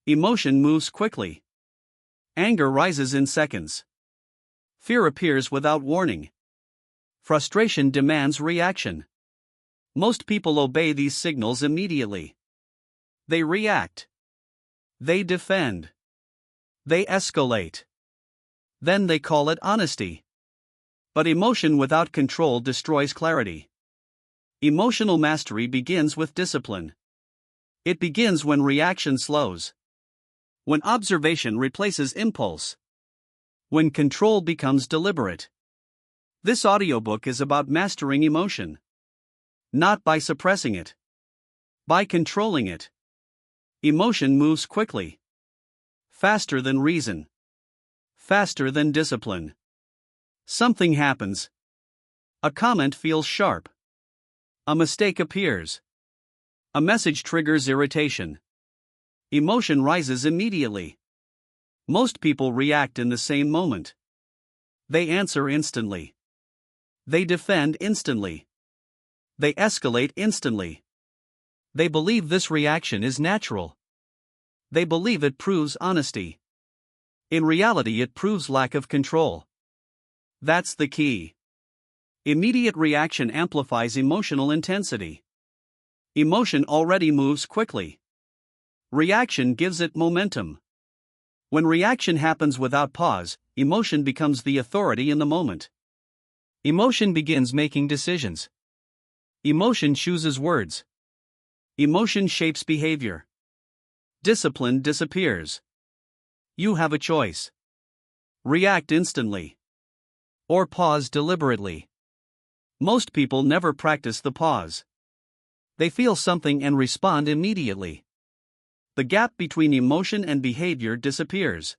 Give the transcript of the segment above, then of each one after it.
Emotion moves quickly. Anger rises in seconds. Fear appears without warning. Frustration demands reaction. Most people obey these signals immediately. They react. They defend. They escalate. Then they call it honesty. But emotion without control destroys clarity. Emotional mastery begins with discipline. It begins when reaction slows. When observation replaces impulse. When control becomes deliberate. This audiobook is about mastering emotion. Not by suppressing it. By controlling it. Emotion moves quickly. Faster than reason. Faster than discipline. Something happens. A comment feels sharp. A mistake appears. A message triggers irritation. Emotion rises immediately. Most people react in the same moment. They answer instantly. They defend instantly. They escalate instantly. They believe this reaction is natural. They believe it proves honesty. In reality, it proves lack of control. That's the key. Immediate reaction amplifies emotional intensity. Emotion already moves quickly. Reaction gives it momentum. When reaction happens without pause, emotion becomes the authority in the moment. Emotion begins making decisions. Emotion chooses words. Emotion shapes behavior. Discipline disappears. You have a choice. React instantly. Or pause deliberately. Most people never practice the pause. They feel something and respond immediately. The gap between emotion and behavior disappears.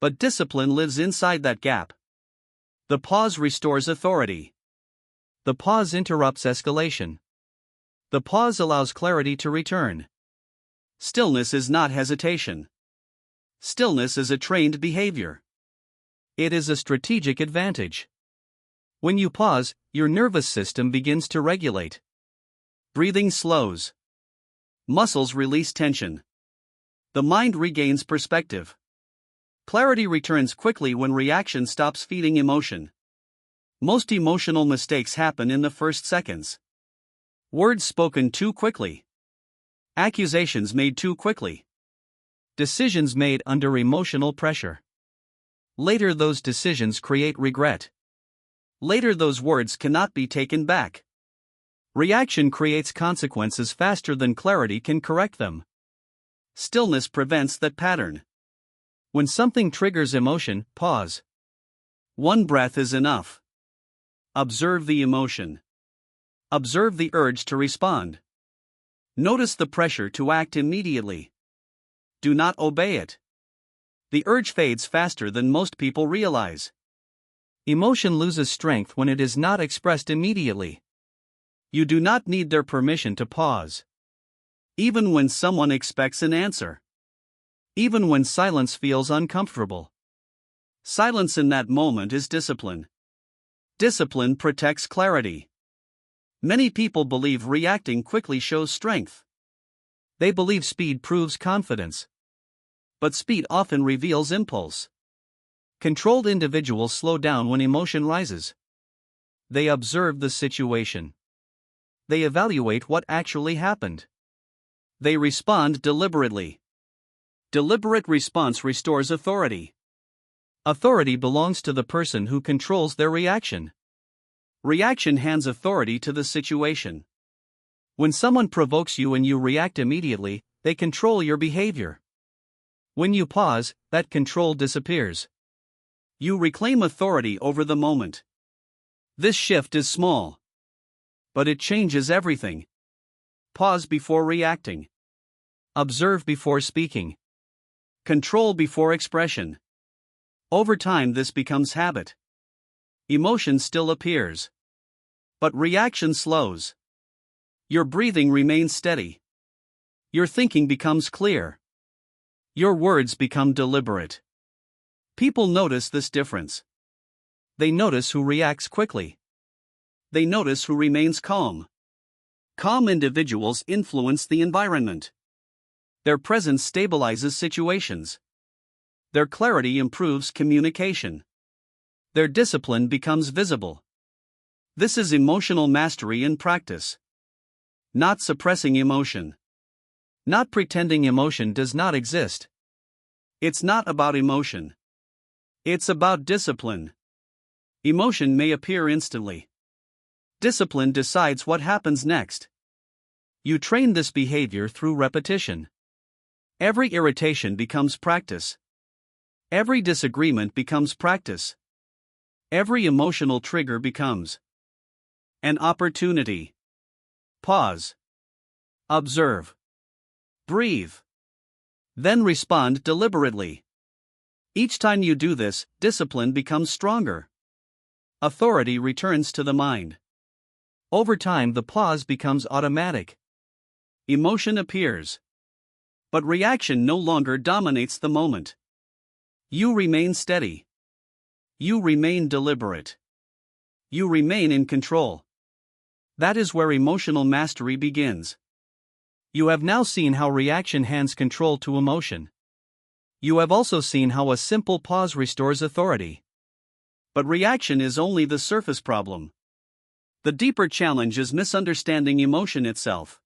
But discipline lives inside that gap. The pause restores authority. The pause interrupts escalation. The pause allows clarity to return. Stillness is not hesitation. Stillness is a trained behavior. It is a strategic advantage. When you pause, your nervous system begins to regulate. Breathing slows. Muscles release tension. The mind regains perspective. Clarity returns quickly when reaction stops feeding emotion. Most emotional mistakes happen in the first seconds. Words spoken too quickly. Accusations made too quickly. Decisions made under emotional pressure. Later, those decisions create regret. Later, those words cannot be taken back. Reaction creates consequences faster than clarity can correct them. Stillness prevents that pattern. When something triggers emotion, pause. One breath is enough. Observe the emotion. Observe the urge to respond. Notice the pressure to act immediately. Do not obey it. The urge fades faster than most people realize. Emotion loses strength when it is not expressed immediately. You do not need their permission to pause. Even when someone expects an answer. Even when silence feels uncomfortable. Silence in that moment is discipline. Discipline protects clarity. Many people believe reacting quickly shows strength. They believe speed proves confidence. But speed often reveals impulse. Controlled individuals slow down when emotion rises. They observe the situation. They evaluate what actually happened. They respond deliberately. Deliberate response restores authority. Authority belongs to the person who controls their reaction. Reaction hands authority to the situation. When someone provokes you and you react immediately, they control your behavior. When you pause, that control disappears. You reclaim authority over the moment. This shift is small. But it changes everything. Pause before reacting. Observe before speaking. Control before expression. Over time, this becomes habit. Emotion still appears. But reaction slows. Your breathing remains steady. Your thinking becomes clear. Your words become deliberate. People notice this difference. They notice who reacts quickly. They notice who remains calm. Calm individuals influence the environment. Their presence stabilizes situations. Their clarity improves communication. Their discipline becomes visible. This is emotional mastery in practice. Not suppressing emotion. Not pretending emotion does not exist. It's not about emotion. It's about discipline. Emotion may appear instantly. Discipline decides what happens next. You train this behavior through repetition. Every irritation becomes practice. Every disagreement becomes practice. Every emotional trigger becomes an opportunity. Pause. Observe. Breathe. Then respond deliberately. Each time you do this, discipline becomes stronger. Authority returns to the mind. Over time, the pause becomes automatic. Emotion appears. But reaction no longer dominates the moment. You remain steady. You remain deliberate. You remain in control. That is where emotional mastery begins. You have now seen how reaction hands control to emotion. You have also seen how a simple pause restores authority. But reaction is only the surface problem. The deeper challenge is misunderstanding emotion itself.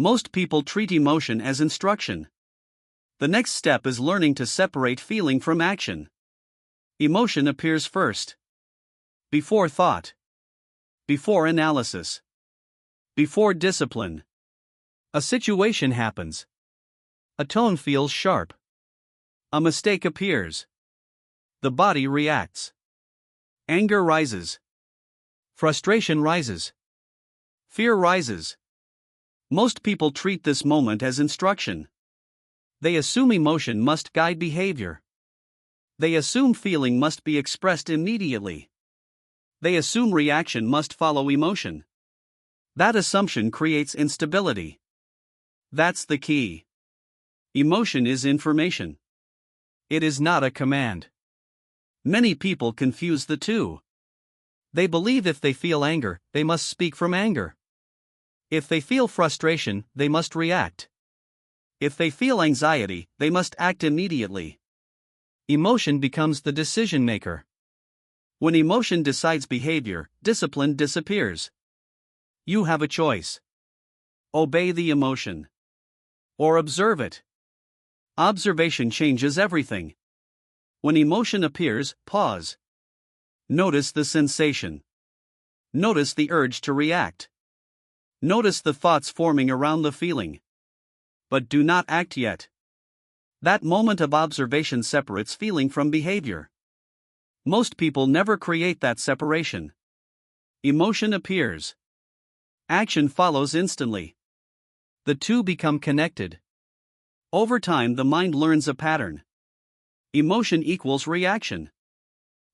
Most people treat emotion as instruction. The next step is learning to separate feeling from action. Emotion appears first. Before thought. Before analysis. Before discipline. A situation happens. A tone feels sharp. A mistake appears. The body reacts. Anger rises. Frustration rises. Fear rises. Most people treat this moment as instruction. They assume emotion must guide behavior. They assume feeling must be expressed immediately. They assume reaction must follow emotion. That assumption creates instability. That's the key. Emotion is information. It is not a command. Many people confuse the two. They believe if they feel anger, they must speak from anger. If they feel frustration, they must react. If they feel anxiety, they must act immediately. Emotion becomes the decision maker. When emotion decides behavior, discipline disappears. You have a choice. Obey the emotion. Or observe it. Observation changes everything. When emotion appears, pause. Notice the sensation. Notice the urge to react. Notice the thoughts forming around the feeling. But do not act yet. That moment of observation separates feeling from behavior. Most people never create that separation. Emotion appears. Action follows instantly. The two become connected. Over time, the mind learns a pattern. Emotion equals reaction.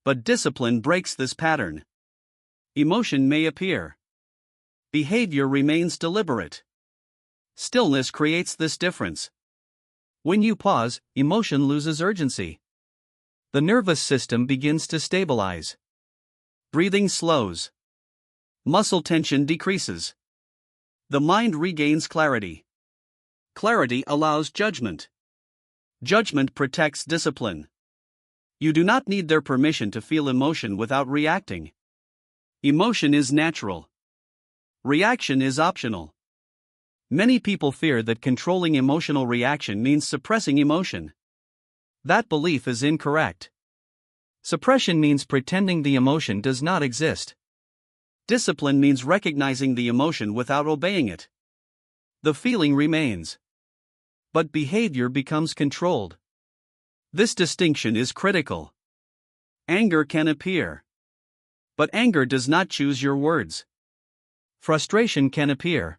But discipline breaks this pattern. Emotion may appear. Behavior remains deliberate. Stillness creates this difference. When you pause, emotion loses urgency. The nervous system begins to stabilize. Breathing slows. Muscle tension decreases. The mind regains clarity. Clarity allows judgment. Judgment protects discipline. You do not need their permission to feel emotion without reacting. Emotion is natural. Reaction is optional. Many people fear that controlling emotional reaction means suppressing emotion. That belief is incorrect. Suppression means pretending the emotion does not exist. Discipline means recognizing the emotion without obeying it. The feeling remains. But behavior becomes controlled. This distinction is critical. Anger can appear. But anger does not choose your words. Frustration can appear.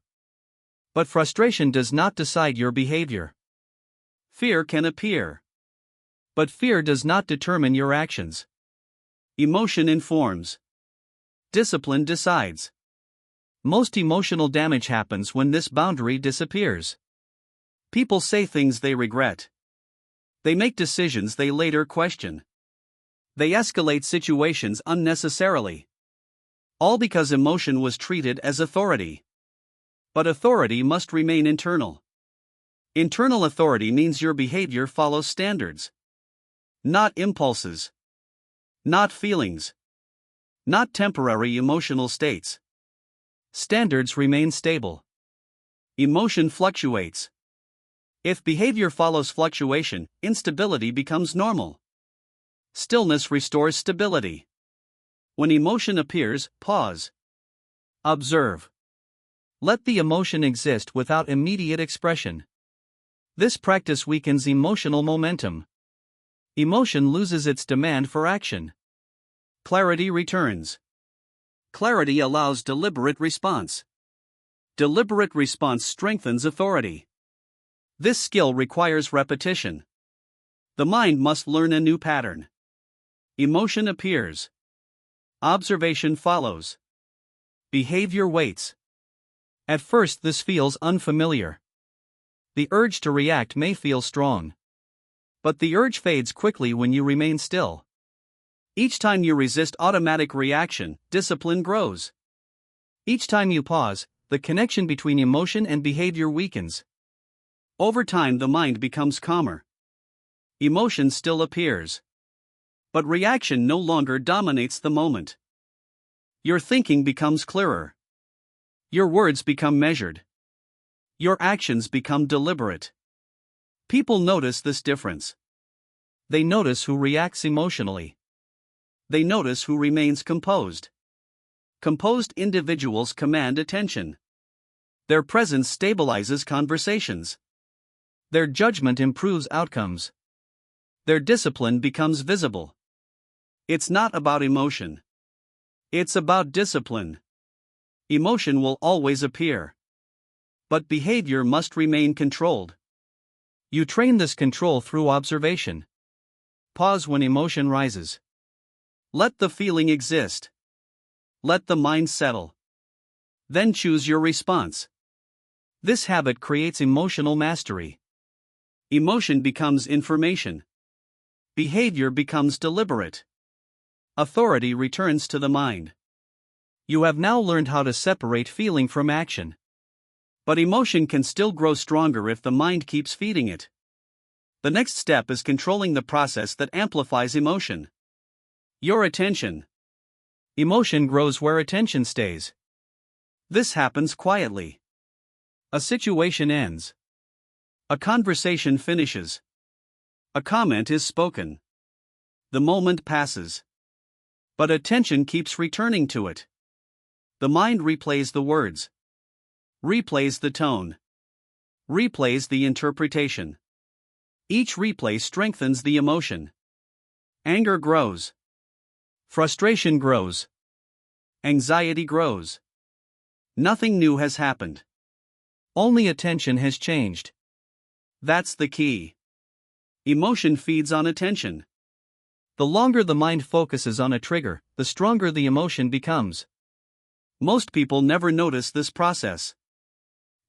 But frustration does not decide your behavior. Fear can appear. But fear does not determine your actions. Emotion informs. Discipline decides. Most emotional damage happens when this boundary disappears. People say things they regret. They make decisions they later question. They escalate situations unnecessarily. All because emotion was treated as authority. But authority must remain internal. Internal authority means your behavior follows standards. Not impulses. Not feelings. Not temporary emotional states. Standards remain stable. Emotion fluctuates. If behavior follows fluctuation, instability becomes normal. Stillness restores stability. When emotion appears, pause. Observe. Let the emotion exist without immediate expression. This practice weakens emotional momentum. Emotion loses its demand for action. Clarity returns. Clarity allows deliberate response. Deliberate response strengthens authority. This skill requires repetition. The mind must learn a new pattern. Emotion appears. Observation follows. Behavior waits. At first, this feels unfamiliar. The urge to react may feel strong. But the urge fades quickly when you remain still. Each time you resist automatic reaction, discipline grows. Each time you pause, the connection between emotion and behavior weakens. Over time, the mind becomes calmer. Emotion still appears. But reaction no longer dominates the moment. Your thinking becomes clearer. Your words become measured. Your actions become deliberate. People notice this difference. They notice who reacts emotionally. They notice who remains composed. Composed individuals command attention. Their presence stabilizes conversations. Their judgment improves outcomes. Their discipline becomes visible. It's not about emotion. It's about discipline. Emotion will always appear. But behavior must remain controlled. You train this control through observation. Pause when emotion rises. Let the feeling exist. Let the mind settle. Then choose your response. This habit creates emotional mastery. Emotion becomes information. Behavior becomes deliberate. Authority returns to the mind. You have now learned how to separate feeling from action. But emotion can still grow stronger if the mind keeps feeding it. The next step is controlling the process that amplifies emotion. Your attention. Emotion grows where attention stays. This happens quietly. A situation ends. A conversation finishes. A comment is spoken. The moment passes. But attention keeps returning to it. The mind replays the words. Replays the tone. Replays the interpretation. Each replay strengthens the emotion. Anger grows. Frustration grows. Anxiety grows. Nothing new has happened. Only attention has changed. That's the key. Emotion feeds on attention. The longer the mind focuses on a trigger, the stronger the emotion becomes. Most people never notice this process.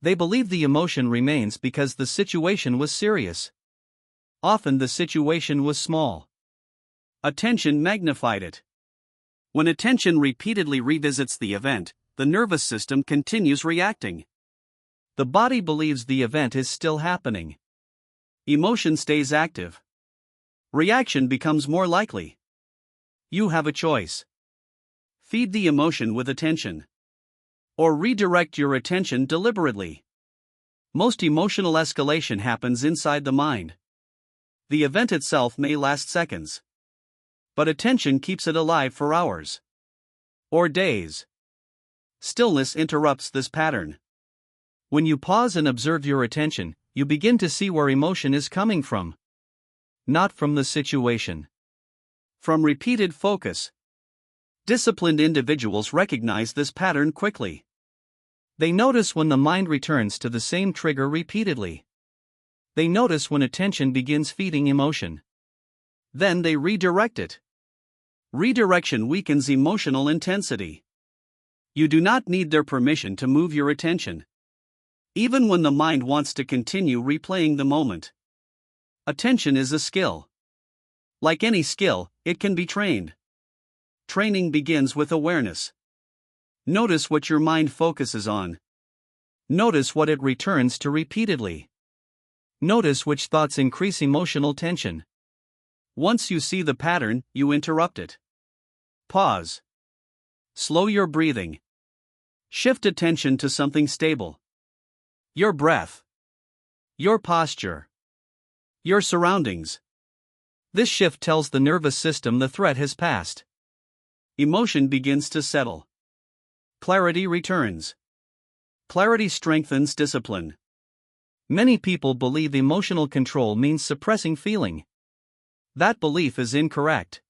They believe the emotion remains because the situation was serious. Often the situation was small. Attention magnified it. When attention repeatedly revisits the event, the nervous system continues reacting. The body believes the event is still happening. Emotion stays active. Reaction becomes more likely. You have a choice. Feed the emotion with attention. Or redirect your attention deliberately. Most emotional escalation happens inside the mind. The event itself may last seconds. But attention keeps it alive for hours. Or days. Stillness interrupts this pattern. When you pause and observe your attention, you begin to see where emotion is coming from. Not from the situation. From repeated focus. Disciplined individuals recognize this pattern quickly. They notice when the mind returns to the same trigger repeatedly. They notice when attention begins feeding emotion. Then they redirect it. Redirection weakens emotional intensity. You do not need their permission to move your attention. Even when the mind wants to continue replaying the moment. Attention is a skill. Like any skill, it can be trained. Training begins with awareness. Notice what your mind focuses on. Notice what it returns to repeatedly. Notice which thoughts increase emotional tension. Once you see the pattern, you interrupt it. Pause. Slow your breathing. Shift attention to something stable. Your breath. Your posture. Your surroundings. This shift tells the nervous system the threat has passed. Emotion begins to settle. Clarity returns. Clarity strengthens discipline. Many people believe emotional control means suppressing feeling. That belief is incorrect.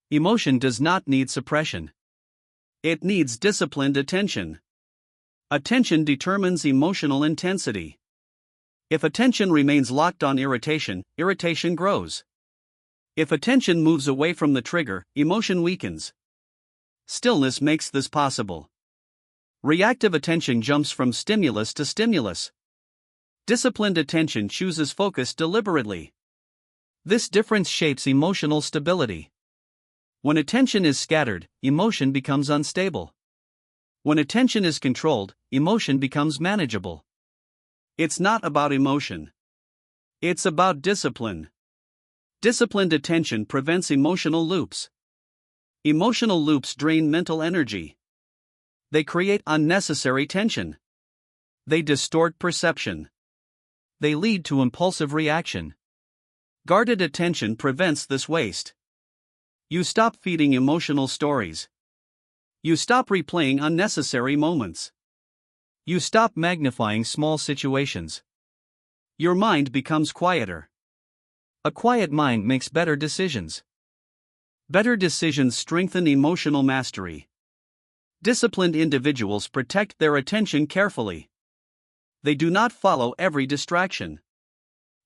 Emotion does not need suppression. It needs disciplined attention. Attention determines emotional intensity. If attention remains locked on irritation, irritation grows. If attention moves away from the trigger, emotion weakens. Stillness makes this possible. Reactive attention jumps from stimulus to stimulus. Disciplined attention chooses focus deliberately. This difference shapes emotional stability. When attention is scattered, emotion becomes unstable. When attention is controlled, emotion becomes manageable. It's not about emotion. It's about discipline. Disciplined attention prevents emotional loops. Emotional loops drain mental energy. They create unnecessary tension. They distort perception. They lead to impulsive reaction. Guarded attention prevents this waste. You stop feeding emotional stories. You stop replaying unnecessary moments. You stop magnifying small situations. Your mind becomes quieter. A quiet mind makes better decisions. Better decisions strengthen emotional mastery. Disciplined individuals protect their attention carefully. They do not follow every distraction.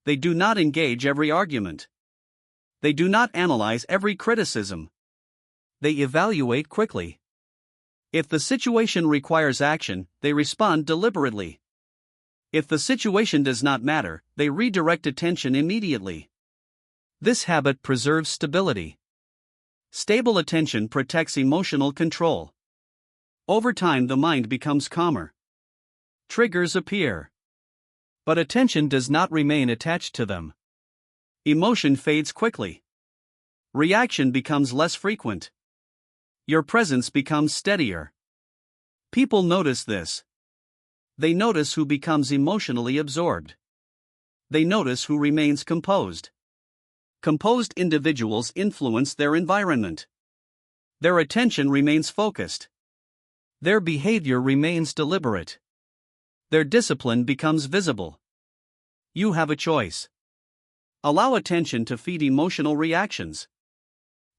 They do not engage every argument. They do not analyze every criticism. They evaluate quickly. If the situation requires action, they respond deliberately. If the situation does not matter, they redirect attention immediately. This habit preserves stability. Stable attention protects emotional control. Over time, the mind becomes calmer. Triggers appear. But attention does not remain attached to them. Emotion fades quickly. Reaction becomes less frequent. Your presence becomes steadier. People notice this. They notice who becomes emotionally absorbed. They notice who remains composed. Composed individuals influence their environment. Their attention remains focused. Their behavior remains deliberate. Their discipline becomes visible. You have a choice. Allow attention to feed emotional reactions.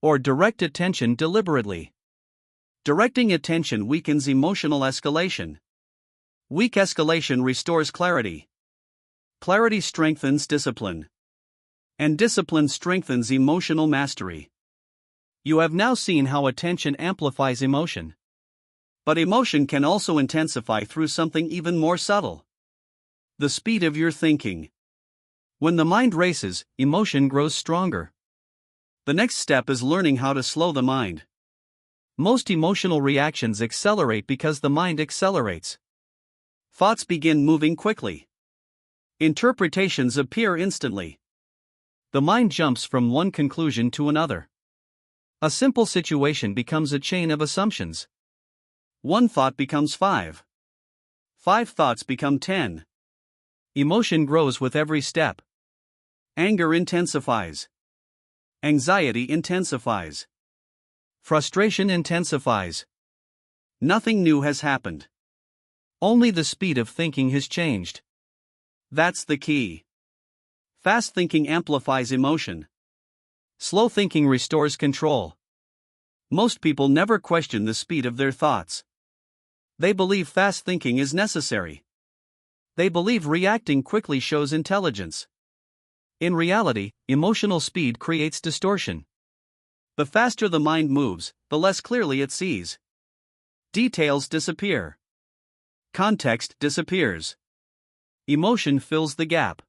Or direct attention deliberately. Directing attention weakens emotional escalation. Weak escalation restores clarity. Clarity strengthens discipline. And discipline strengthens emotional mastery. You have now seen how attention amplifies emotion. But emotion can also intensify through something even more subtle. The speed of your thinking. When the mind races, emotion grows stronger. The next step is learning how to slow the mind. Most emotional reactions accelerate because the mind accelerates. Thoughts begin moving quickly. Interpretations appear instantly. The mind jumps from one conclusion to another. A simple situation becomes a chain of assumptions. One thought becomes 5. 5 thoughts become 10. Emotion grows with every step. Anger intensifies. Anxiety intensifies. Frustration intensifies. Nothing new has happened. Only the speed of thinking has changed. That's the key. Fast thinking amplifies emotion. Slow thinking restores control. Most people never question the speed of their thoughts. They believe fast thinking is necessary. They believe reacting quickly shows intelligence. In reality, emotional speed creates distortion. The faster the mind moves, the less clearly it sees. Details disappear. Context disappears. Emotion fills the gap.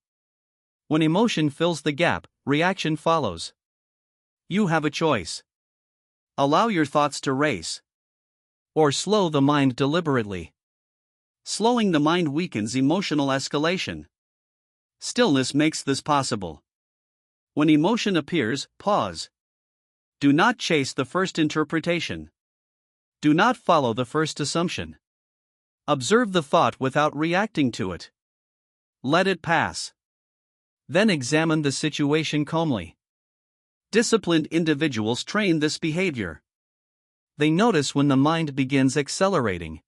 When emotion fills the gap, reaction follows. You have a choice. Allow your thoughts to race. Or slow the mind deliberately. Slowing the mind weakens emotional escalation. Stillness makes this possible. When emotion appears, pause. Do not chase the first interpretation. Do not follow the first assumption. Observe the thought without reacting to it. Let it pass. Then examine the situation calmly. Disciplined individuals train this behavior. They notice when the mind begins accelerating.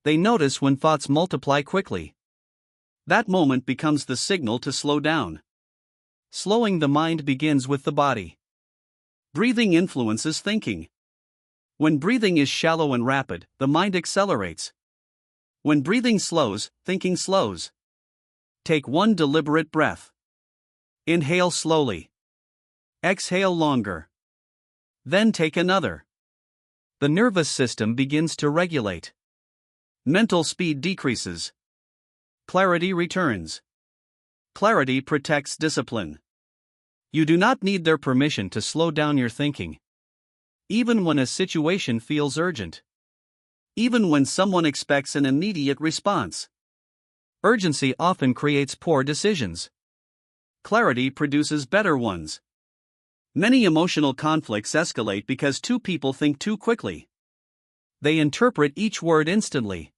They notice when thoughts multiply quickly. That moment becomes the signal to slow down. Slowing the mind begins with the body. Breathing influences thinking. When breathing is shallow and rapid, the mind accelerates. When breathing slows, thinking slows. Take one deliberate breath. Inhale slowly. Exhale longer. Then take another. The nervous system begins to regulate. Mental speed decreases. Clarity returns. Clarity protects discipline. You do not need their permission to slow down your thinking. Even when a situation feels urgent. Even when someone expects an immediate response. Urgency often creates poor decisions. Clarity produces better ones. Many emotional conflicts escalate because two people think too quickly. They interpret each word instantly.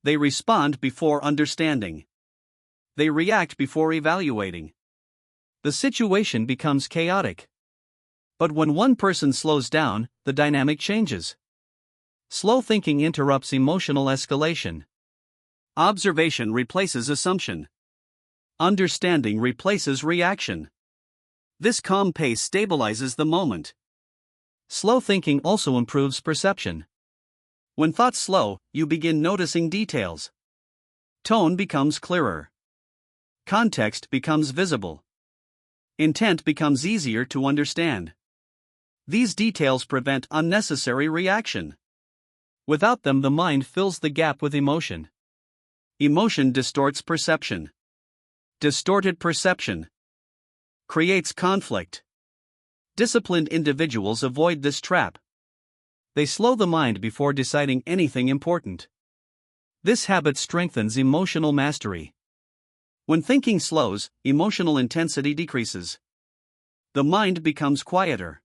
They respond before understanding. They react before evaluating. The situation becomes chaotic. But when one person slows down, the dynamic changes. Slow thinking interrupts emotional escalation. Observation replaces assumption. Understanding replaces reaction. This calm pace stabilizes the moment. Slow thinking also improves perception. When thoughts slow, you begin noticing details. Tone becomes clearer. Context becomes visible. Intent becomes easier to understand. These details prevent unnecessary reaction. Without them, the mind fills the gap with emotion. Emotion distorts perception. Distorted perception creates conflict. Disciplined individuals avoid this trap. They slow the mind before deciding anything important. This habit strengthens emotional mastery. When thinking slows, emotional intensity decreases. The mind becomes quieter.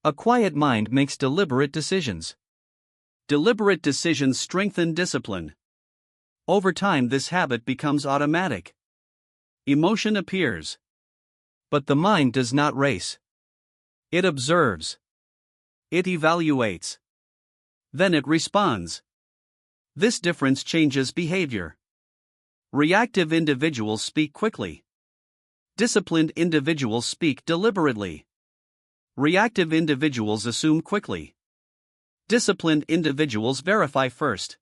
A quiet mind makes deliberate decisions. Deliberate decisions strengthen discipline. Over time, this habit becomes automatic. Emotion appears. But the mind does not race. It observes. It evaluates. Then it responds. This difference changes behavior. Reactive individuals speak quickly. Disciplined individuals speak deliberately. Reactive individuals assume quickly. Disciplined individuals verify first.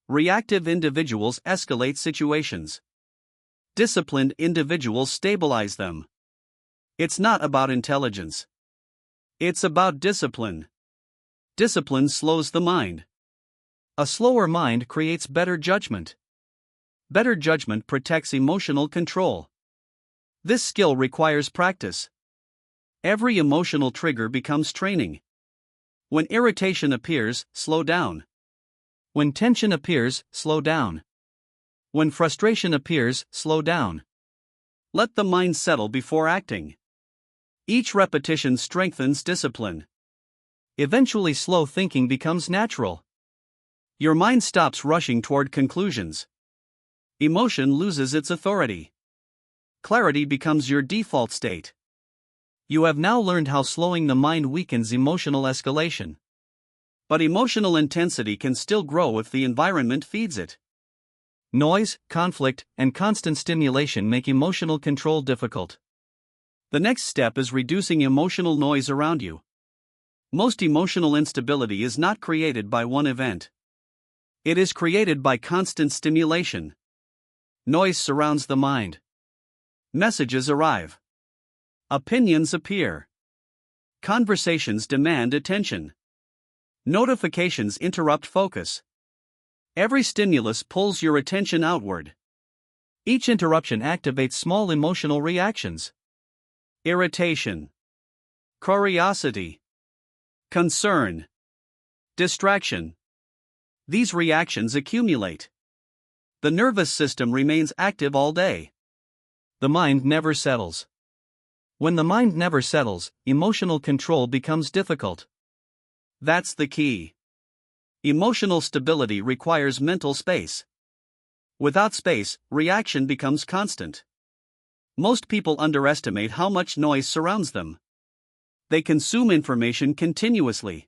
Reactive individuals escalate situations. Disciplined individuals stabilize them. It's not about intelligence. It's about discipline. Discipline slows the mind. A slower mind creates better judgment. Better judgment protects emotional control. This skill requires practice. Every emotional trigger becomes training. When irritation appears, slow down. When tension appears, slow down. When frustration appears, slow down. Let the mind settle before acting. Each repetition strengthens discipline. Eventually, slow thinking becomes natural. Your mind stops rushing toward conclusions. Emotion loses its authority. Clarity becomes your default state. You have now learned how slowing the mind weakens emotional escalation. But emotional intensity can still grow if the environment feeds it. Noise, conflict, and constant stimulation make emotional control difficult. The next step is reducing emotional noise around you. Most emotional instability is not created by one event. It is created by constant stimulation. Noise surrounds the mind. Messages arrive. Opinions appear. Conversations demand attention. Notifications interrupt focus. Every stimulus pulls your attention outward. Each interruption activates small emotional reactions. Irritation. Curiosity. Concern. Distraction. These reactions accumulate. The nervous system remains active all day. The mind never settles. When the mind never settles, emotional control becomes difficult. That's the key. Emotional stability requires mental space. Without space, reaction becomes constant. Most people underestimate how much noise surrounds them. They consume information continuously.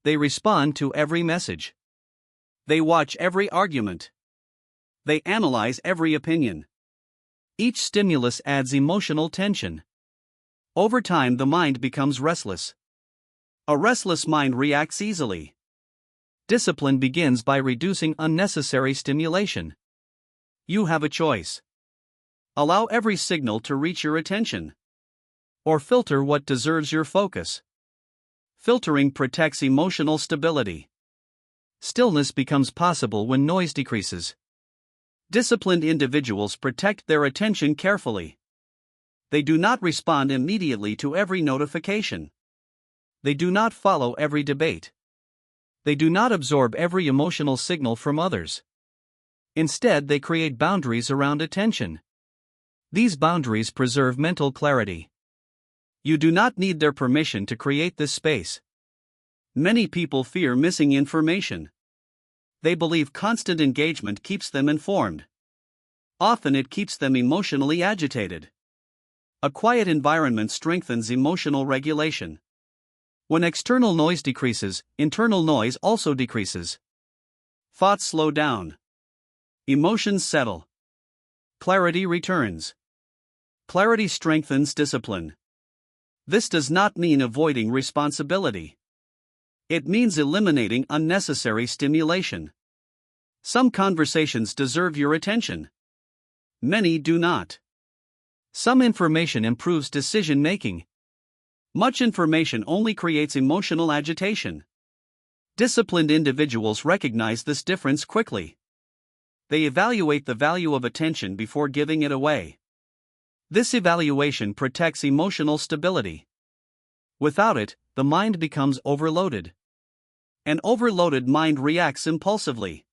They respond to every message. They watch every argument. They analyze every opinion. Each stimulus adds emotional tension. Over time, the mind becomes restless. A restless mind reacts easily. Discipline begins by reducing unnecessary stimulation. You have a choice. Allow every signal to reach your attention. Or filter what deserves your focus. Filtering protects emotional stability. Stillness becomes possible when noise decreases. Disciplined individuals protect their attention carefully. They do not respond immediately to every notification. They do not follow every debate. They do not absorb every emotional signal from others. Instead, they create boundaries around attention. These boundaries preserve mental clarity. You do not need their permission to create this space. Many people fear missing information. They believe constant engagement keeps them informed. Often it keeps them emotionally agitated. A quiet environment strengthens emotional regulation. When external noise decreases, internal noise also decreases. Thoughts slow down. Emotions settle. Clarity returns. Clarity strengthens discipline. This does not mean avoiding responsibility. It means eliminating unnecessary stimulation. Some conversations deserve your attention. Many do not. Some information improves decision making. Much information only creates emotional agitation. Disciplined individuals recognize this difference quickly. They evaluate the value of attention before giving it away. This evaluation protects emotional stability. Without it, the mind becomes overloaded. An overloaded mind reacts impulsively.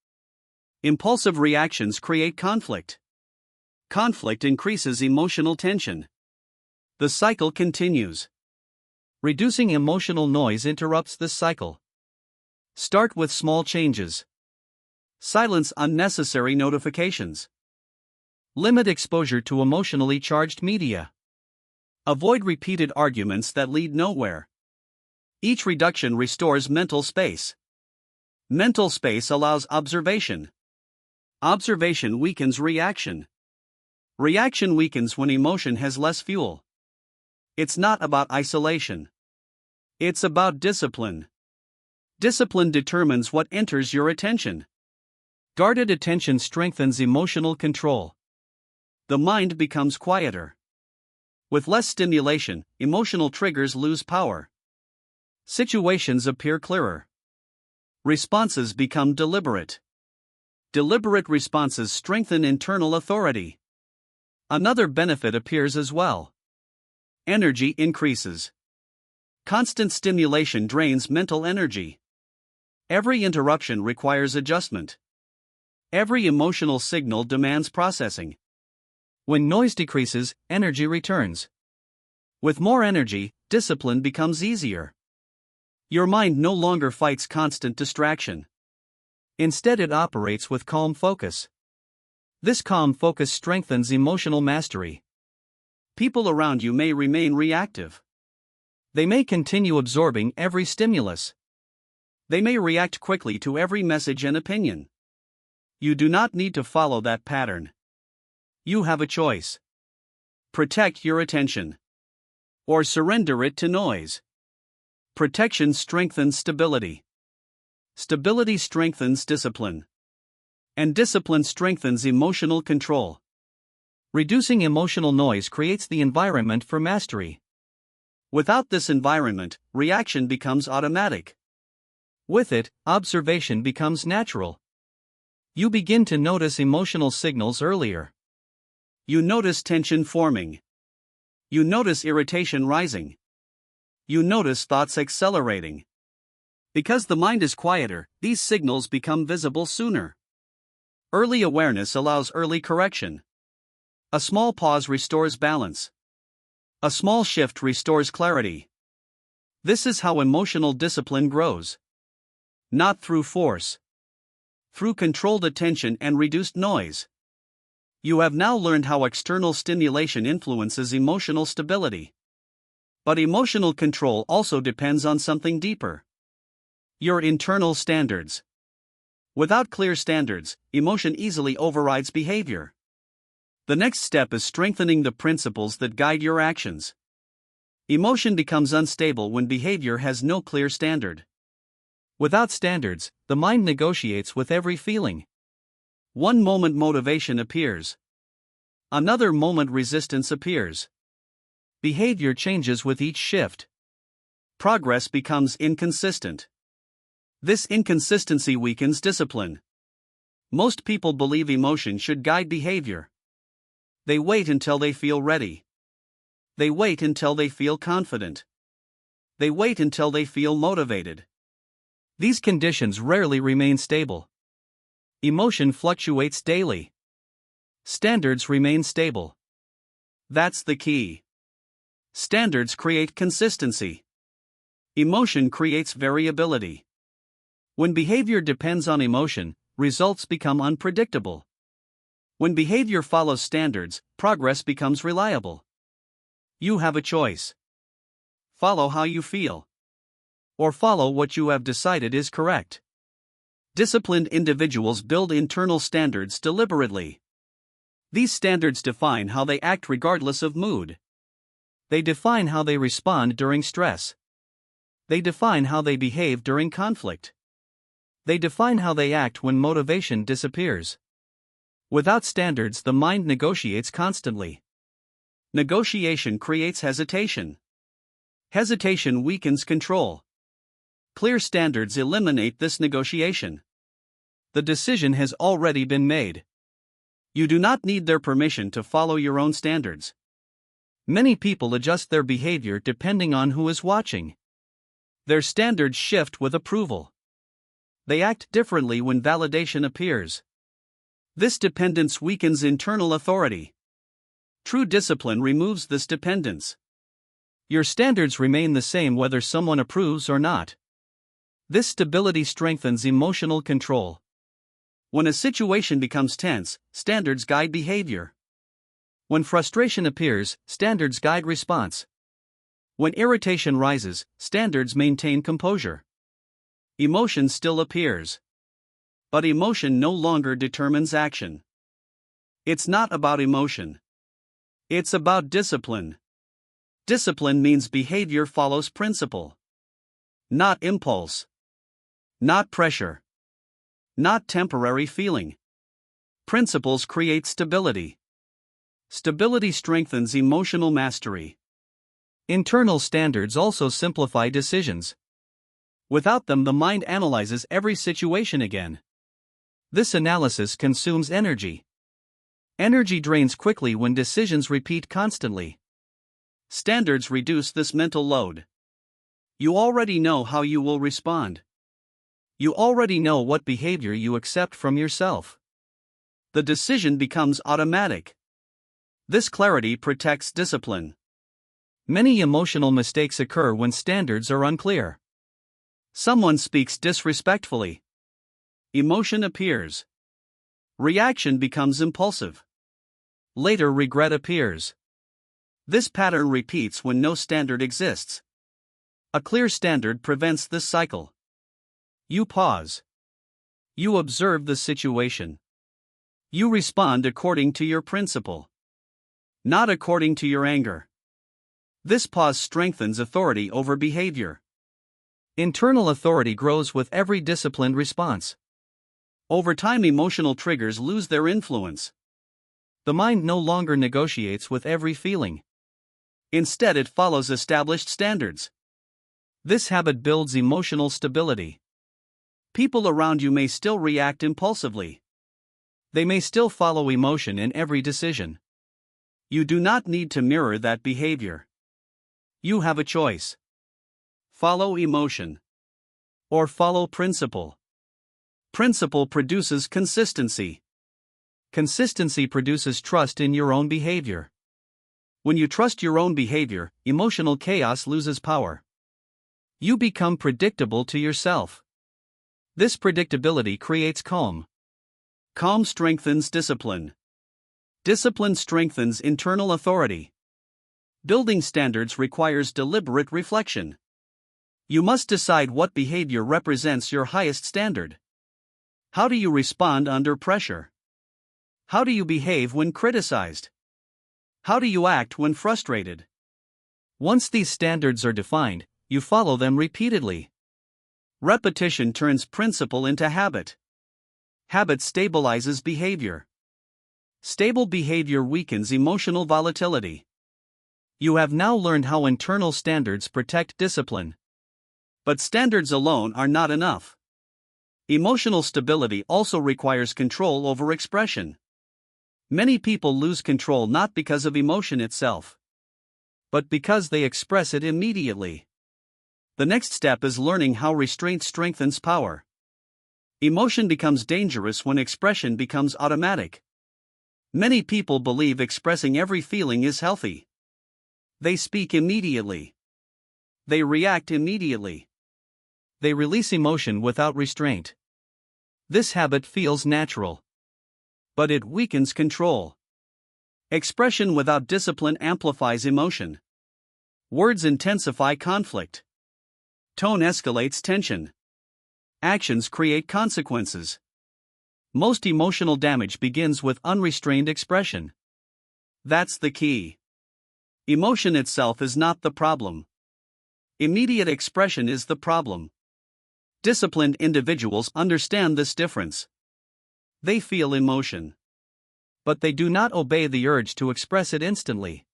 Impulsive reactions create conflict. Conflict increases emotional tension. The cycle continues. Reducing emotional noise interrupts this cycle. Start with small changes. Silence unnecessary notifications. Limit exposure to emotionally charged media. Avoid repeated arguments that lead nowhere. Each reduction restores mental space. Mental space allows observation. Observation weakens reaction. Reaction weakens when emotion has less fuel. It's not about isolation. It's about discipline. Discipline determines what enters your attention. Guarded attention strengthens emotional control. The mind becomes quieter. With less stimulation, emotional triggers lose power. Situations appear clearer. Responses become deliberate. Deliberate responses strengthen internal authority. Another benefit appears as well. Energy increases. Constant stimulation drains mental energy. Every interruption requires adjustment. Every emotional signal demands processing. When noise decreases, energy returns. With more energy, discipline becomes easier. Your mind no longer fights constant distraction. Instead, it operates with calm focus. This calm focus strengthens emotional mastery. People around you may remain reactive. They may continue absorbing every stimulus. They may react quickly to every message and opinion. You do not need to follow that pattern. You have a choice. Protect your attention. Or surrender it to noise. Protection strengthens stability. Stability strengthens discipline. And discipline strengthens emotional control. Reducing emotional noise creates the environment for mastery. Without this environment, reaction becomes automatic. With it, observation becomes natural. You begin to notice emotional signals earlier. You notice tension forming. You notice irritation rising. You notice thoughts accelerating. Because the mind is quieter, these signals become visible sooner. Early awareness allows early correction. A small pause restores balance. A small shift restores clarity. This is how emotional discipline grows. Not through force. Through controlled attention and reduced noise. You have now learned how external stimulation influences emotional stability. But emotional control also depends on something deeper. Your internal standards. Without clear standards, emotion easily overrides behavior. The next step is strengthening the principles that guide your actions. Emotion becomes unstable when behavior has no clear standard. Without standards, the mind negotiates with every feeling. One moment motivation appears. Another moment resistance appears. Behavior changes with each shift. Progress becomes inconsistent. This inconsistency weakens discipline. Most people believe emotion should guide behavior. They wait until they feel ready. They wait until they feel confident. They wait until they feel motivated. These conditions rarely remain stable. Emotion fluctuates daily. Standards remain stable. That's the key. Standards create consistency. Emotion creates variability. When behavior depends on emotion, results become unpredictable. When behavior follows standards, progress becomes reliable. You have a choice. Follow how you feel. Or follow what you have decided is correct. Disciplined individuals build internal standards deliberately. These standards define how they act regardless of mood. They define how they respond during stress. They define how they behave during conflict. They define how they act when motivation disappears. Without standards, the mind negotiates constantly. Negotiation creates hesitation. Hesitation weakens control. Clear standards eliminate this negotiation. The decision has already been made. You do not need their permission to follow your own standards. Many people adjust their behavior depending on who is watching. Their standards shift with approval. They act differently when validation appears. This dependence weakens internal authority. True discipline removes this dependence. Your standards remain the same whether someone approves or not. This stability strengthens emotional control. When a situation becomes tense, standards guide behavior. When frustration appears, standards guide response. When irritation rises, standards maintain composure. Emotion still appears. But emotion no longer determines action. It's not about emotion. It's about discipline. Discipline means behavior follows principle. Not impulse. Not pressure. Not temporary feeling. Principles create stability. Stability strengthens emotional mastery. Internal standards also simplify decisions. Without them, the mind analyzes every situation again. This analysis consumes energy. Energy drains quickly when decisions repeat constantly. Standards reduce this mental load. You already know how you will respond. You already know what behavior you accept from yourself. The decision becomes automatic. This clarity protects discipline. Many emotional mistakes occur when standards are unclear. Someone speaks disrespectfully. Emotion appears. Reaction becomes impulsive. Later, regret appears. This pattern repeats when no standard exists. A clear standard prevents this cycle. You pause. You observe the situation. You respond according to your principle, not according to your anger. This pause strengthens authority over behavior. Internal authority grows with every disciplined response. Over time, emotional triggers lose their influence. The mind no longer negotiates with every feeling. Instead, it follows established standards. This habit builds emotional stability. People around you may still react impulsively. They may still follow emotion in every decision. You do not need to mirror that behavior. You have a choice. Follow emotion. Or follow principle. Principle produces consistency. Consistency produces trust in your own behavior. When you trust your own behavior, emotional chaos loses power. You become predictable to yourself. This predictability creates calm. Calm strengthens discipline. Discipline strengthens internal authority. Building standards requires deliberate reflection. You must decide what behavior represents your highest standard. How do you respond under pressure? How do you behave when criticized? How do you act when frustrated? Once these standards are defined, you follow them repeatedly. Repetition turns principle into habit. Habit stabilizes behavior. Stable behavior weakens emotional volatility. You have now learned how internal standards protect discipline. But standards alone are not enough. Emotional stability also requires control over expression. Many people lose control not because of emotion itself, but because they express it immediately. The next step is learning how restraint strengthens power. Emotion becomes dangerous when expression becomes automatic. Many people believe expressing every feeling is healthy. They speak immediately. They react immediately. They release emotion without restraint. This habit feels natural, but it weakens control. Expression without discipline amplifies emotion. Words intensify conflict. Tone escalates tension. Actions create consequences. Most emotional damage begins with unrestrained expression. That's the key. Emotion itself is not the problem. Immediate expression is the problem. Disciplined individuals understand this difference. They feel emotion, but they do not obey the urge to express it instantly.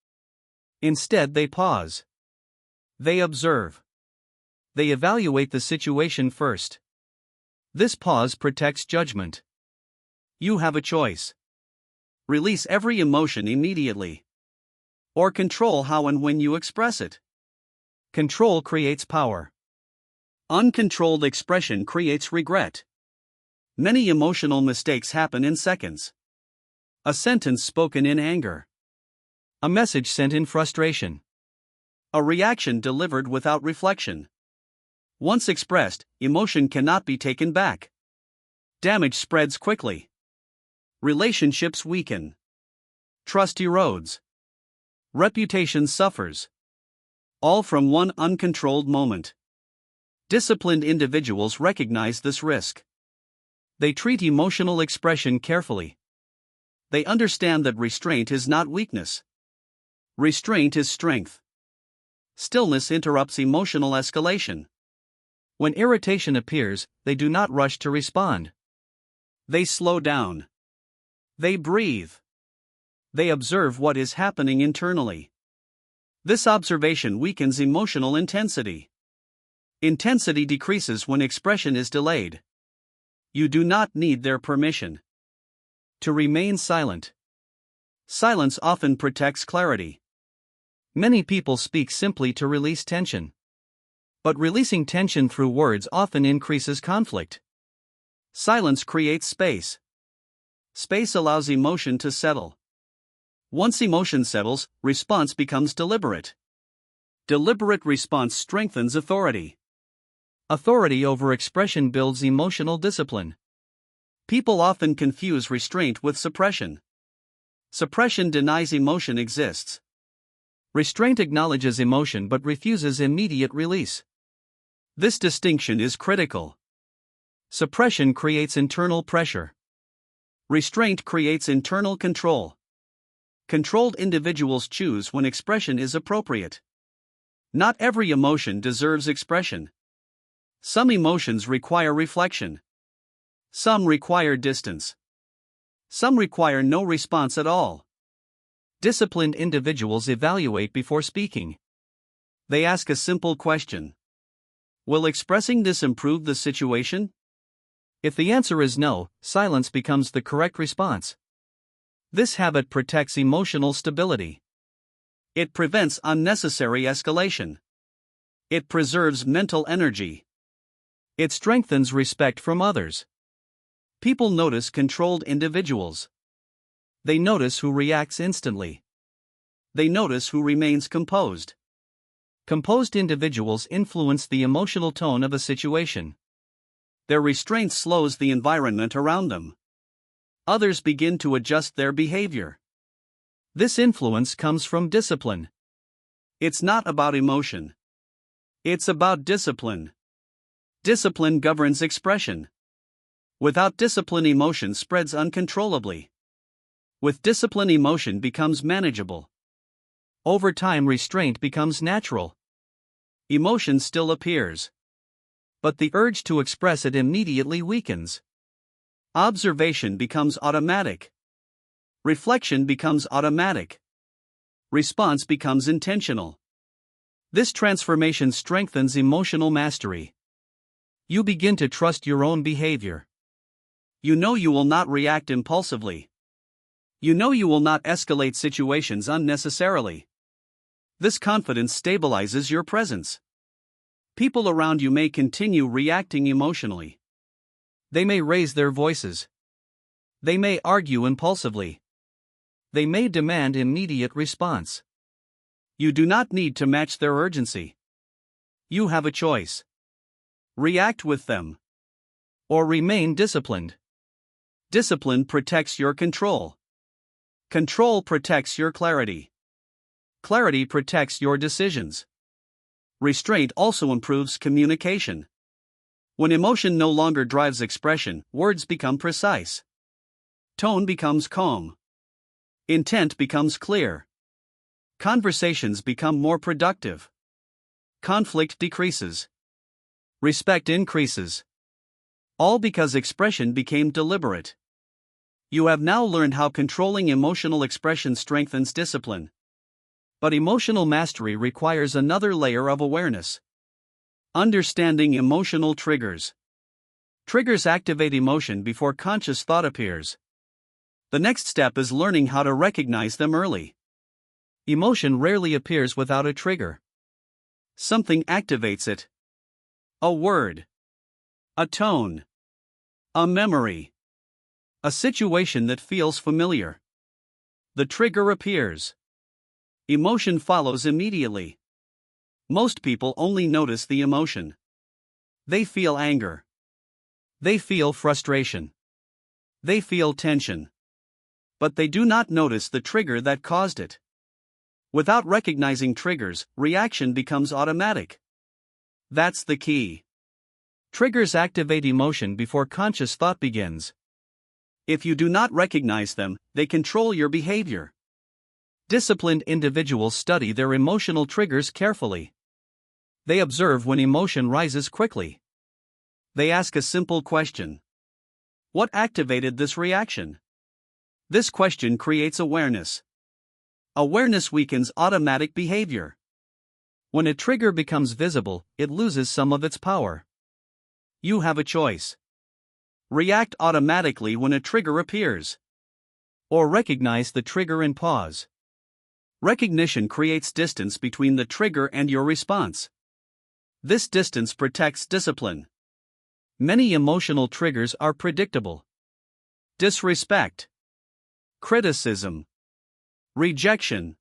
Instead, they pause. They observe. They evaluate the situation first. This pause protects judgment. You have a choice. Release every emotion immediately, or control how and when you express it. Control creates power. Uncontrolled expression creates regret. Many emotional mistakes happen in seconds. A sentence spoken in anger. A message sent in frustration. A reaction delivered without reflection. Once expressed, emotion cannot be taken back. Damage spreads quickly. Relationships weaken. Trust erodes. Reputation suffers. All from one uncontrolled moment. Disciplined individuals recognize this risk. They treat emotional expression carefully. They understand that restraint is not weakness. Restraint is strength. Stillness interrupts emotional escalation. When irritation appears, they do not rush to respond. They slow down. They breathe. They observe what is happening internally. This observation weakens emotional intensity. Intensity decreases when expression is delayed. You do not need their permission to remain silent. Silence often protects clarity. Many people speak simply to release tension. But releasing tension through words often increases conflict. Silence creates space. Space allows emotion to settle. Once emotion settles, response becomes deliberate. Deliberate response strengthens authority. Authority over expression builds emotional discipline. People often confuse restraint with suppression. Suppression denies emotion exists. Restraint acknowledges emotion but refuses immediate release. This distinction is critical. Suppression creates internal pressure. Restraint creates internal control. Controlled individuals choose when expression is appropriate. Not every emotion deserves expression. Some emotions require reflection. Some require distance. Some require no response at all. Disciplined individuals evaluate before speaking. They ask a simple question. Will expressing this improve the situation? If the answer is no, silence becomes the correct response. This habit protects emotional stability. It prevents unnecessary escalation. It preserves mental energy. It strengthens respect from others. People notice controlled individuals. They notice who reacts instantly. They notice who remains composed. Composed individuals influence the emotional tone of a situation. Their restraint slows the environment around them. Others begin to adjust their behavior. This influence comes from discipline. It's not about emotion. It's about discipline. Discipline governs expression. Without discipline, emotion spreads uncontrollably. With discipline, emotion becomes manageable. Over time, restraint becomes natural. Emotion still appears, but the urge to express it immediately weakens. Observation becomes automatic. Reflection becomes automatic. Response becomes intentional. This transformation strengthens emotional mastery. You begin to trust your own behavior. You know you will not react impulsively. You know you will not escalate situations unnecessarily. This confidence stabilizes your presence. People around you may continue reacting emotionally. They may raise their voices. They may argue impulsively. They may demand immediate response. You do not need to match their urgency. You have a choice. React with them, or remain disciplined. Discipline protects your control. Control protects your clarity. Clarity protects your decisions. Restraint also improves communication. When emotion no longer drives expression, words become precise. Tone becomes calm. Intent becomes clear. Conversations become more productive. Conflict decreases. Respect increases. All because expression became deliberate. You have now learned how controlling emotional expression strengthens discipline. But emotional mastery requires another layer of awareness. Understanding emotional triggers. Triggers activate emotion before conscious thought appears. The next step is learning how to recognize them early. Emotion rarely appears without a trigger. Something activates it. A word. A tone. A memory. A situation that feels familiar. The trigger appears. Emotion follows immediately. Most people only notice the emotion. They feel anger. They feel frustration. They feel tension. But they do not notice the trigger that caused it. Without recognizing triggers, reaction becomes automatic. That's the key. Triggers activate emotion before conscious thought begins. If you do not recognize them, they control your behavior. Disciplined individuals study their emotional triggers carefully. They observe when emotion rises quickly. They ask a simple question. What activated this reaction? This question creates awareness. Awareness weakens automatic behavior. When a trigger becomes visible, it loses some of its power. You have a choice. React automatically when a trigger appears. Or recognize the trigger and pause. Recognition creates distance between the trigger and your response. This distance protects discipline. Many emotional triggers are predictable. Disrespect, criticism, rejection,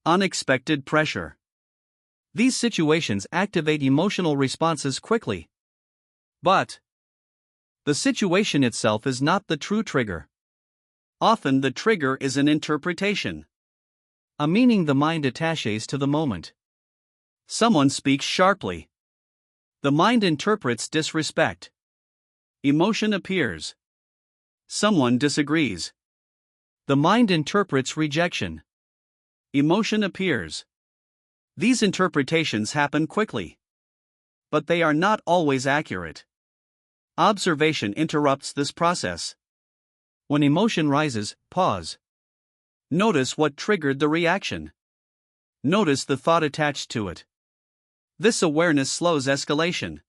unexpected pressure. These situations activate emotional responses quickly. But the situation itself is not the true trigger. Often the trigger is an interpretation. A meaning the mind attaches to the moment. Someone speaks sharply. The mind interprets disrespect. Emotion appears. Someone disagrees. The mind interprets rejection. Emotion appears. These interpretations happen quickly. But they are not always accurate. Observation interrupts this process. When emotion rises, pause. Notice what triggered the reaction. Notice the thought attached to it. This awareness slows escalation.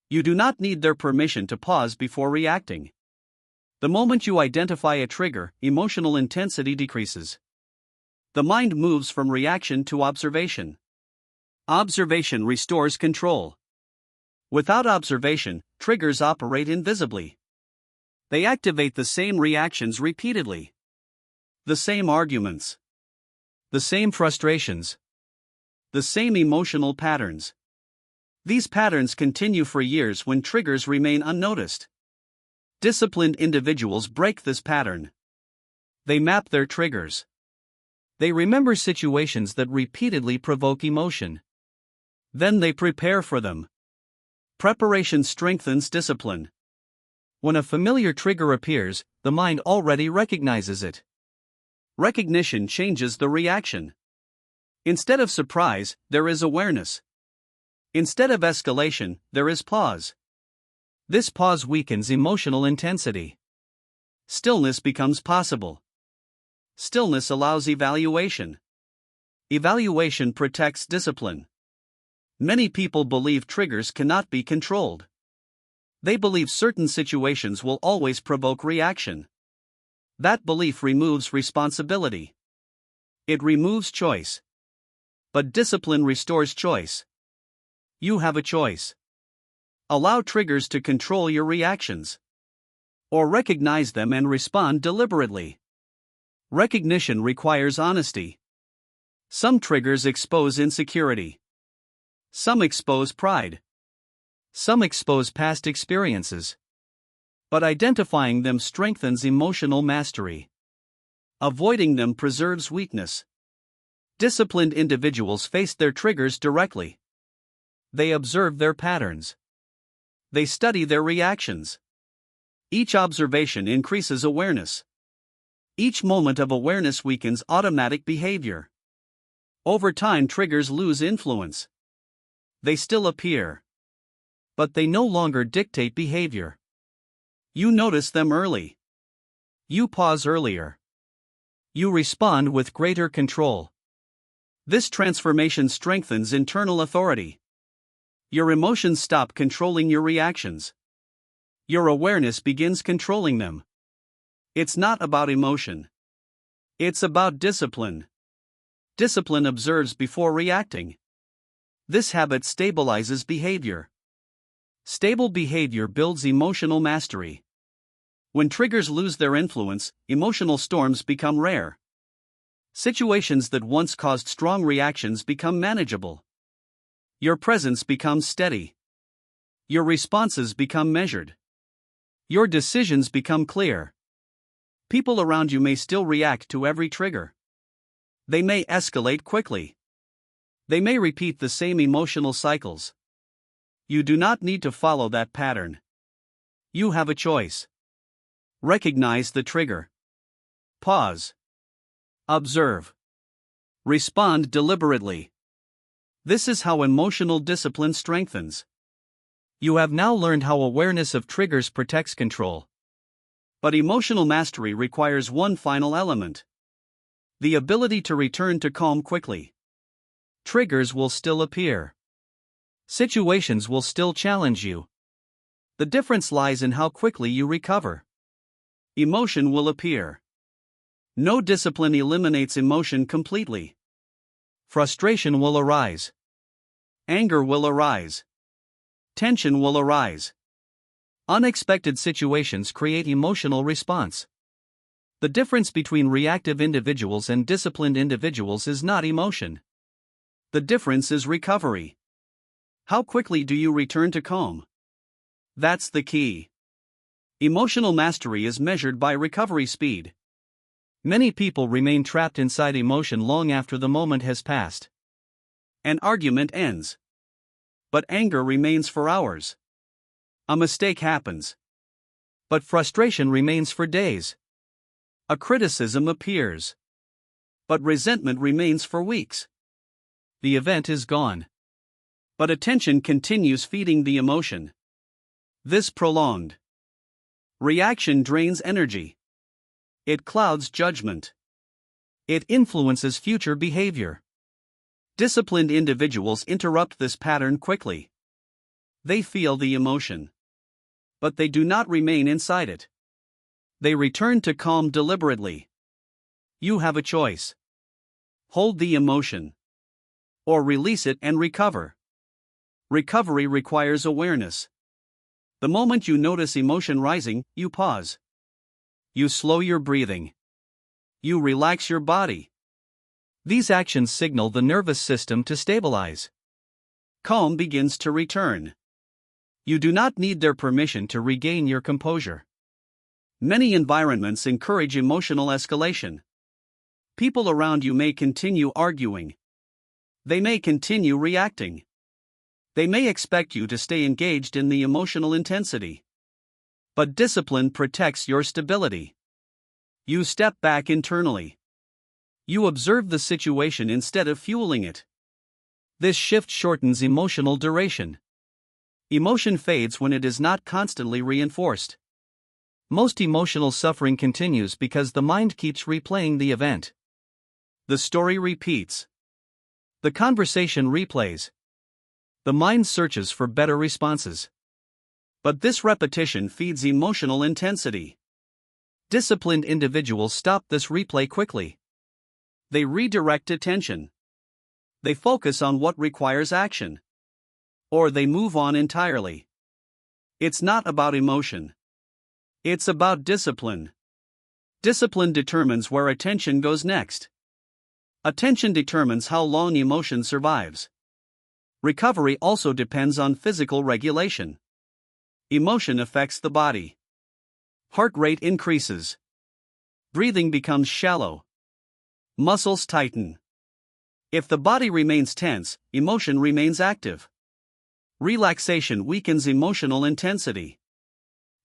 You do not need their permission to pause before reacting. The moment you identify a trigger, emotional intensity decreases. The mind moves from reaction to observation. Observation restores control. Without observation, triggers operate invisibly. They activate the same reactions repeatedly. The same arguments. The same frustrations. The same emotional patterns. These patterns continue for years when triggers remain unnoticed. Disciplined individuals break this pattern. They map their triggers. They remember situations that repeatedly provoke emotion. Then they prepare for them. Preparation strengthens discipline. When a familiar trigger appears, the mind already recognizes it. Recognition changes the reaction. Instead of surprise, there is awareness. Instead of escalation, there is pause. This pause weakens emotional intensity. Stillness becomes possible. Stillness allows evaluation. Evaluation protects discipline. Many people believe triggers cannot be controlled. They believe certain situations will always provoke reaction. That belief removes responsibility. It removes choice. But discipline restores choice. You have a choice. Allow triggers to control your reactions. Or recognize them and respond deliberately. Recognition requires honesty. Some triggers expose insecurity. Some expose pride. Some expose past experiences. But identifying them strengthens emotional mastery. Avoiding them preserves weakness. Disciplined individuals face their triggers directly. They observe their patterns. They study their reactions. Each observation increases awareness. Each moment of awareness weakens automatic behavior. Over time, triggers lose influence. They still appear. But they no longer dictate behavior. You notice them early. You pause earlier. You respond with greater control. This transformation strengthens internal authority. Your emotions stop controlling your reactions. Your awareness begins controlling them. It's not about emotion. It's about discipline. Discipline observes before reacting. This habit stabilizes behavior. Stable behavior builds emotional mastery. When triggers lose their influence, emotional storms become rare. Situations that once caused strong reactions become manageable. Your presence becomes steady. Your responses become measured. Your decisions become clear. People around you may still react to every trigger. They may escalate quickly. They may repeat the same emotional cycles. You do not need to follow that pattern. You have a choice. Recognize the trigger. Pause. Observe. Respond deliberately. This is how emotional discipline strengthens. You have now learned how awareness of triggers protects control. But emotional mastery requires one final element: the ability to return to calm quickly. Triggers will still appear. Situations will still challenge you. The difference lies in how quickly you recover. Emotion will appear. No discipline eliminates emotion completely. Frustration will arise. Anger will arise. Tension will arise. Unexpected situations create emotional response. The difference between reactive individuals and disciplined individuals is not emotion. The difference is recovery. How quickly do you return to calm? That's the key. Emotional mastery is measured by recovery speed. Many people remain trapped inside emotion long after the moment has passed. An argument ends. But anger remains for hours. A mistake happens. But frustration remains for days. A criticism appears. But resentment remains for weeks. The event is gone. But attention continues feeding the emotion. This prolonged reaction drains energy. It clouds judgment. It influences future behavior. Disciplined individuals interrupt this pattern quickly. They feel the emotion. But they do not remain inside it. They return to calm deliberately. You have a choice. Hold the emotion. Or release it and recover. Recovery requires awareness. The moment you notice emotion rising, you pause. You slow your breathing. You relax your body. These actions signal the nervous system to stabilize. Calm begins to return. You do not need their permission to regain your composure. Many environments encourage emotional escalation. People around you may continue arguing. They may continue reacting. They may expect you to stay engaged in the emotional intensity. But discipline protects your stability. You step back internally. You observe the situation instead of fueling it. This shift shortens emotional duration. Emotion fades when it is not constantly reinforced. Most emotional suffering continues because the mind keeps replaying the event. The story repeats. The conversation replays. The mind searches for better responses. But this repetition feeds emotional intensity. Disciplined individuals stop this replay quickly. They redirect attention. They focus on what requires action. Or they move on entirely. It's not about emotion. It's about discipline. Discipline determines where attention goes next. Attention determines how long emotion survives. Recovery also depends on physical regulation. Emotion affects the body. Heart rate increases. Breathing becomes shallow. Muscles tighten. If the body remains tense, emotion remains active. Relaxation weakens emotional intensity.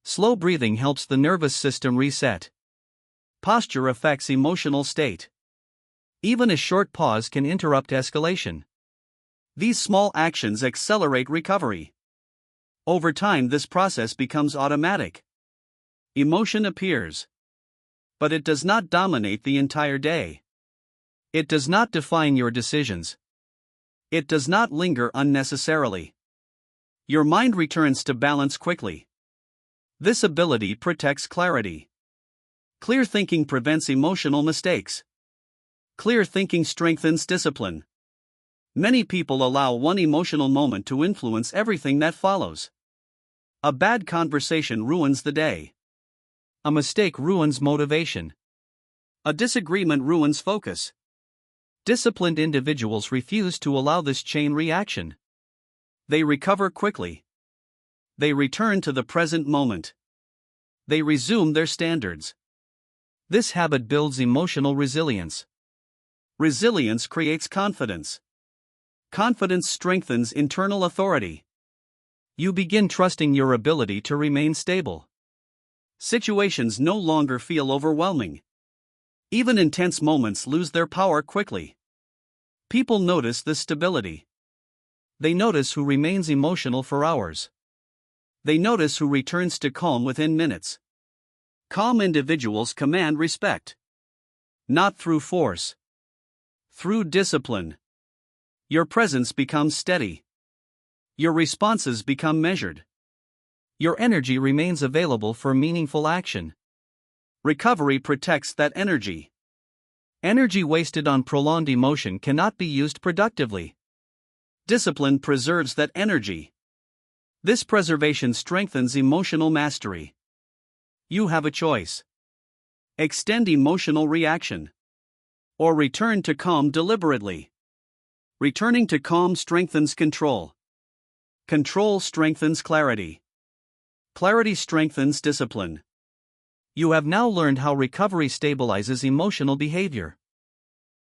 Slow breathing helps the nervous system reset. Posture affects emotional state. Even a short pause can interrupt escalation. These small actions accelerate recovery. Over time, this process becomes automatic. Emotion appears. But it does not dominate the entire day. It does not define your decisions. It does not linger unnecessarily. Your mind returns to balance quickly. This ability protects clarity. Clear thinking prevents emotional mistakes. Clear thinking strengthens discipline. Many people allow one emotional moment to influence everything that follows. A bad conversation ruins the day. A mistake ruins motivation. A disagreement ruins focus. Disciplined individuals refuse to allow this chain reaction. They recover quickly. They return to the present moment. They resume their standards. This habit builds emotional resilience. Resilience creates confidence. Confidence strengthens internal authority. You begin trusting your ability to remain stable. Situations no longer feel overwhelming. Even intense moments lose their power quickly. People notice this stability. They notice who remains emotional for hours. They notice who returns to calm within minutes. Calm individuals command respect. Not through force. Through discipline. Your presence becomes steady. Your responses become measured. Your energy remains available for meaningful action. Recovery protects that energy. Energy wasted on prolonged emotion cannot be used productively. Discipline preserves that energy. This preservation strengthens emotional mastery. You have a choice. Extend emotional reaction. Or return to calm deliberately. Returning to calm strengthens control. Control strengthens clarity. Clarity strengthens discipline. You have now learned how recovery stabilizes emotional behavior.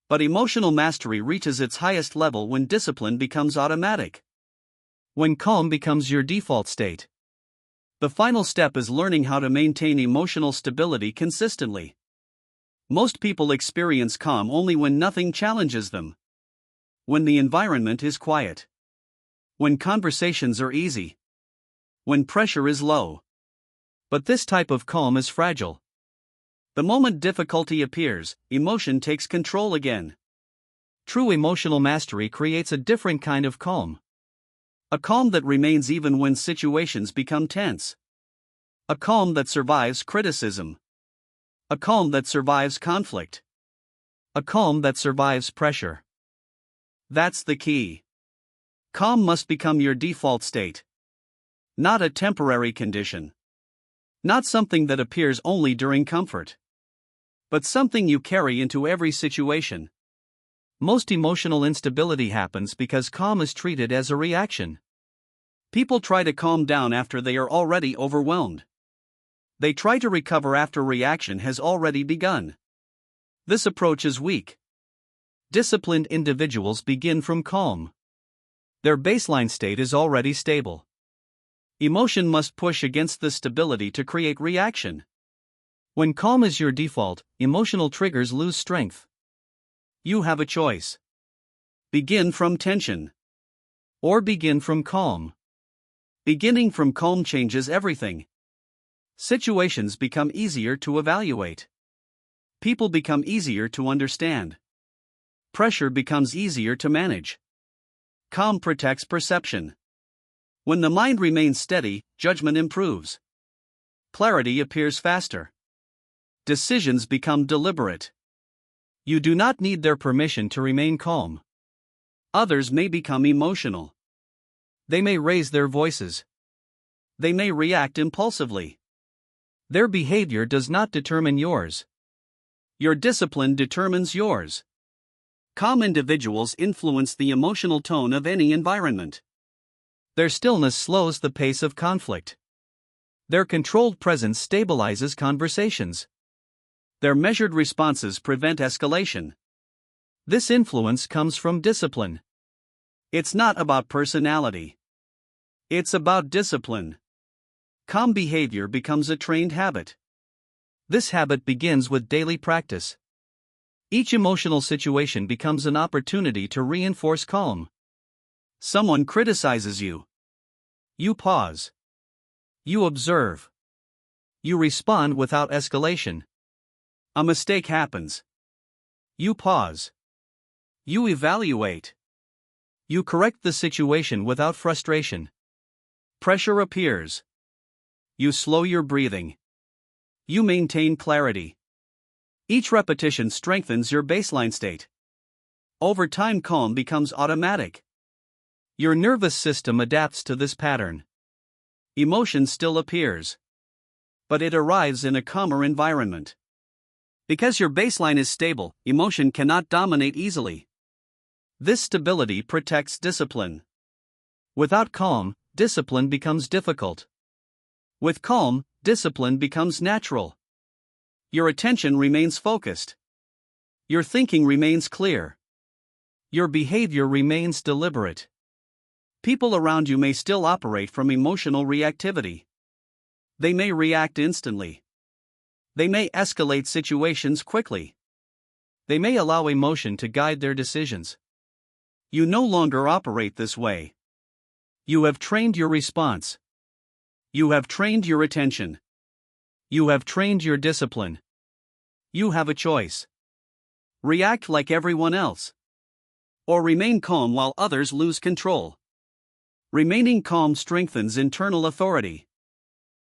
But emotional mastery reaches its highest level when discipline becomes automatic. When calm becomes your default state. The final step is learning how to maintain emotional stability consistently. Most people experience calm only when nothing challenges them. When the environment is quiet. When conversations are easy. When pressure is low. But this type of calm is fragile. The moment difficulty appears, emotion takes control again. True emotional mastery creates a different kind of calm. A calm that remains even when situations become tense. A calm that survives criticism. A calm that survives conflict. A calm that survives pressure. That's the key. Calm must become your default state. Not a temporary condition. Not something that appears only during comfort. but something you carry into every situation. Most emotional instability happens because calm is treated as a reaction. People try to calm down after they are already overwhelmed. They try to recover after reaction has already begun. This approach is weak. Disciplined individuals begin from calm. Their baseline state is already stable. Emotion must push against this stability to create reaction. When calm is your default, emotional triggers lose strength. You have a choice. Begin from tension. Or begin from calm. Beginning from calm changes everything. Situations become easier to evaluate. People become easier to understand. Pressure becomes easier to manage. Calm protects perception. When the mind remains steady, judgment improves. Clarity appears faster. Decisions become deliberate. You do not need their permission to remain calm. Others may become emotional. They may raise their voices. They may react impulsively. Their behavior does not determine yours. Your discipline determines yours. Calm individuals influence the emotional tone of any environment. Their stillness slows the pace of conflict. Their controlled presence stabilizes conversations. Their measured responses prevent escalation. This influence comes from discipline. It's not about personality. It's about discipline. Calm behavior becomes a trained habit. This habit begins with daily practice. Each emotional situation becomes an opportunity to reinforce calm. Someone criticizes you. You pause. You observe. You respond without escalation. A mistake happens. You pause. You evaluate. You correct the situation without frustration. Pressure appears. You slow your breathing. You maintain clarity. Each repetition strengthens your baseline state. Over time, calm becomes automatic. Your nervous system adapts to this pattern. Emotion still appears, but it arrives in a calmer environment. Because your baseline is stable, emotion cannot dominate easily. This stability protects discipline. Without calm, discipline becomes difficult. With calm, discipline becomes natural. Your attention remains focused. Your thinking remains clear. Your behavior remains deliberate. People around you may still operate from emotional reactivity. They may react instantly. They may escalate situations quickly. They may allow emotion to guide their decisions. You no longer operate this way. You have trained your response. You have trained your attention. You have trained your discipline. You have a choice. React like everyone else. Or remain calm while others lose control. Remaining calm strengthens internal authority.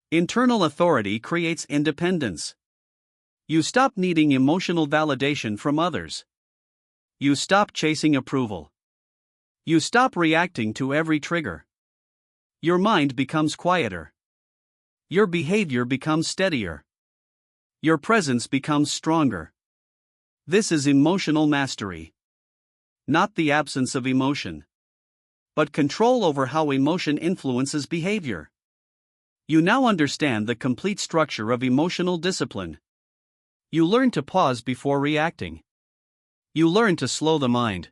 Internal authority creates independence. You stop needing emotional validation from others. You stop chasing approval. You stop reacting to every trigger. Your mind becomes quieter. Your behavior becomes steadier. Your presence becomes stronger. This is emotional mastery. Not the absence of emotion, but control over how emotion influences behavior. You now understand the complete structure of emotional discipline. You learn to pause before reacting. You learn to slow the mind.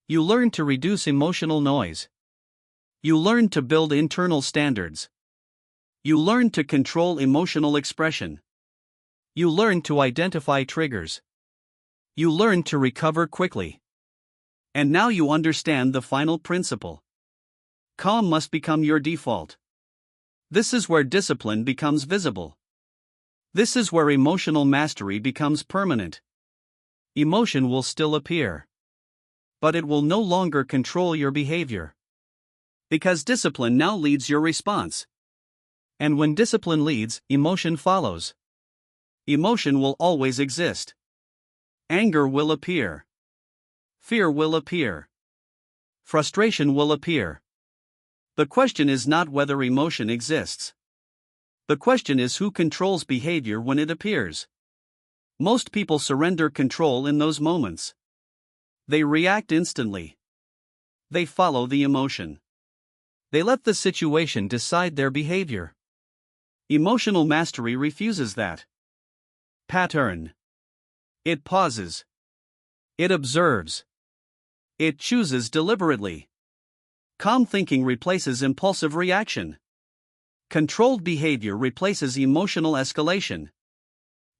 You learn to reduce emotional noise. You learn to build internal standards. You learn to control emotional expression. You learn to identify triggers. You learn to recover quickly. And now you understand the final principle. Calm must become your default. This is where discipline becomes visible. This is where emotional mastery becomes permanent. Emotion will still appear, but it will no longer control your behavior. Because discipline now leads your response. And when discipline leads, emotion follows. Emotion will always exist. Anger will appear. Fear will appear. Frustration will appear. The question is not whether emotion exists. The question is who controls behavior when it appears. Most people surrender control in those moments. They react instantly. They follow the emotion. They let the situation decide their behavior. Emotional mastery refuses that pattern. It pauses. It observes. It chooses deliberately. Calm thinking replaces impulsive reaction. Controlled behavior replaces emotional escalation.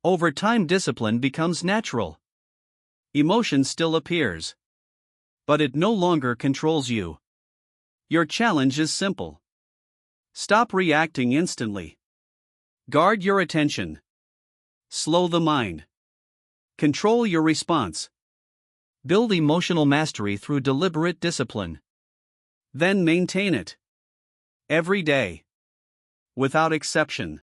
Over time, discipline becomes natural. Emotion still appears, but it no longer controls you. Your challenge is simple. Stop reacting instantly. Guard your attention. Slow the mind. Control your response. Build emotional mastery through deliberate discipline. Then maintain it. Every day. Without exception.